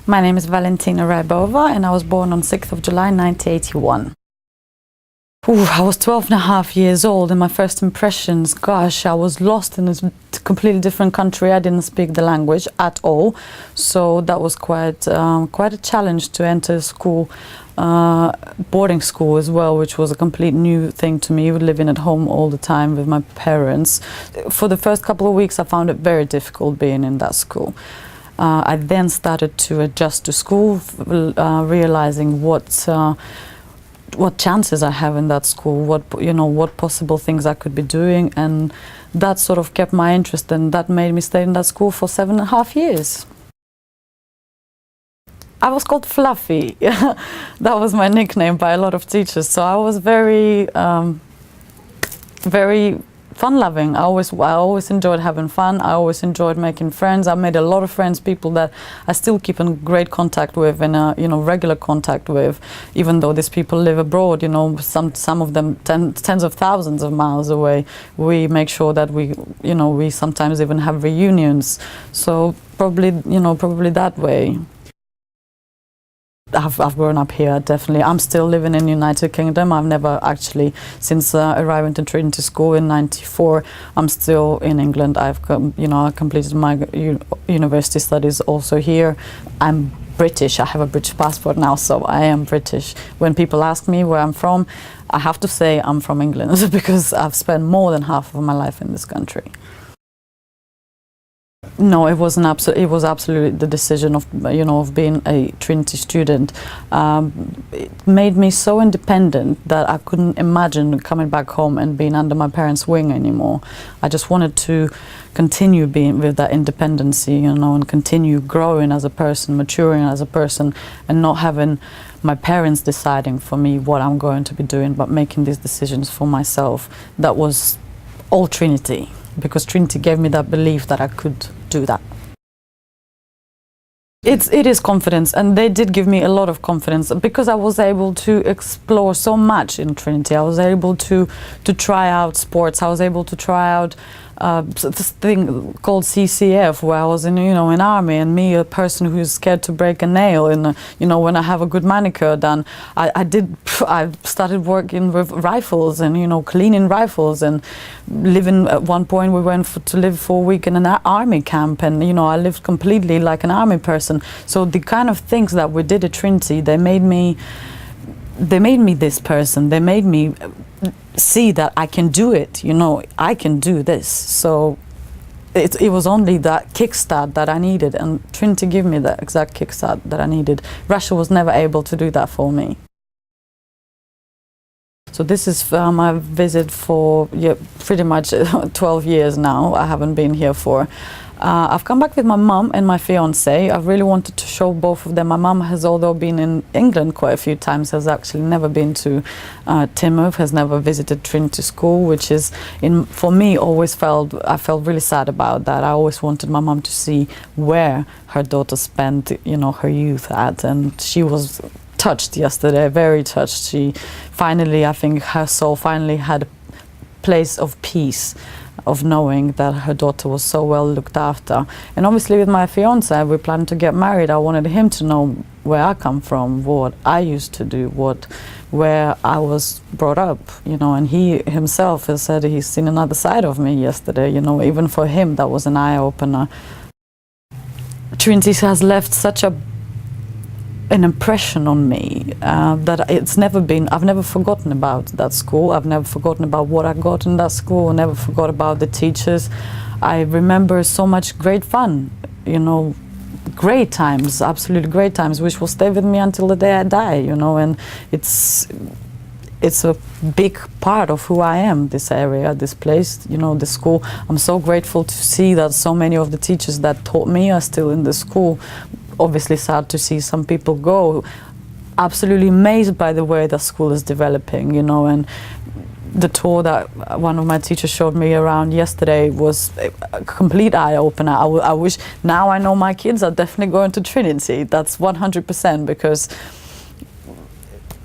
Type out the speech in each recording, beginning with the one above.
My name is Valentina Rybova and I was born on 6th of July 1981. I was 12 and a half years old and my first impressions, gosh, I was lost in a completely different country. I didn't speak the language at all, so that was quite a challenge to enter school, boarding school as well, which was a complete new thing to me, living at home all the time with my parents. For the first couple of weeks I found it very difficult being in that school. I then started to adjust to school, realizing what chances I have in that school, what possible things I could be doing, and that sort of kept my interest, and that made me stay in that school for 7.5 years. I was called Fluffy. That was my nickname by a lot of teachers, so I was very fun-loving. I always enjoyed having fun. I always enjoyed making friends. I made a lot of friends, people that I still keep in great contact with and regular contact with, even though these people live abroad. Some of them tens of thousands of miles away. We make sure that we sometimes even have reunions. So probably that way. I've grown up here, definitely. I'm still living in the United Kingdom. I've never actually, since arriving to Trinity School in '94, I'm still in England. I completed my university studies also here. I'm British. I have a British passport now, so I am British. When people ask me where I'm from, I have to say I'm from England because I've spent more than half of my life in this country. No, it was absolutely the decision of being a Trinity student. It made me so independent that I couldn't imagine coming back home and being under my parents' wing anymore. I just wanted to continue being with that independency, and continue growing as a person, maturing as a person, and not having my parents deciding for me what I'm going to be doing, but making these decisions for myself. That was all Trinity, because Trinity gave me that belief that I could do that. It is confidence, and they did give me a lot of confidence because I was able to explore so much in Trinity. I was able to try out sports. I was able to try out this thing called CCF, where I was in army, and me, a person who's scared to break a nail, and when I have a good manicure done, I started working with rifles and cleaning rifles, and living. At one point we went to live for a week in an army camp, and I lived completely like an army person. So the kind of things that we did at Trinity, they made me this person. They made me see that I can do it, I can do this. So it was only that kickstart that I needed, and Trinity gave me the exact kickstart that I needed. Russia was never able to do that for me. So this is my visit for pretty much 12 years now. I haven't been here for. I've come back with my mum and my fiance. I really wanted to show both of them. My mum has, although been in England quite a few times, has actually never been to Timoth, has never visited Trinity School, which is, for me, I felt really sad about that. I always wanted my mum to see where her daughter spent, her youth at, and she was touched yesterday, very touched. She finally, I think her soul finally had a place of peace, of knowing that her daughter was so well looked after. And obviously with my fiance, we planned to get married. I wanted him to know where I come from, what I used to do, where I was brought up, and he himself has said he's seen another side of me yesterday, even for him that was an eye-opener. Trinity has left such an impression on me that I've never forgotten about that school. I've never forgotten about what I got in that school. I never forgot about the teachers. I remember so much great fun, great times, absolutely great times, which will stay with me until the day I die, and it's a big part of who I am, this area, this place, the school. I'm so grateful to see that so many of the teachers that taught me are still in the school. Obviously sad to see some people go. Absolutely amazed by the way the school is developing, and the tour that one of my teachers showed me around yesterday was a complete eye-opener. I wish, now I know my kids are definitely going to Trinity. That's 100%, because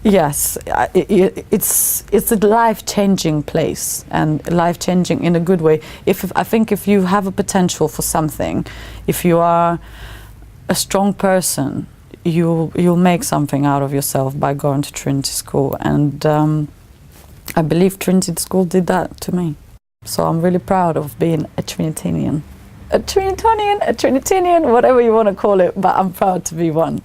yes, it's a life-changing place, and life-changing in a good way. I think if you have a potential for something, if you are a strong person, you'll make something out of yourself by going to Trinity School, and I believe Trinity School did that to me. So I'm really proud of being a Trinitarian. A Trinitarian, whatever you want to call it, but I'm proud to be one.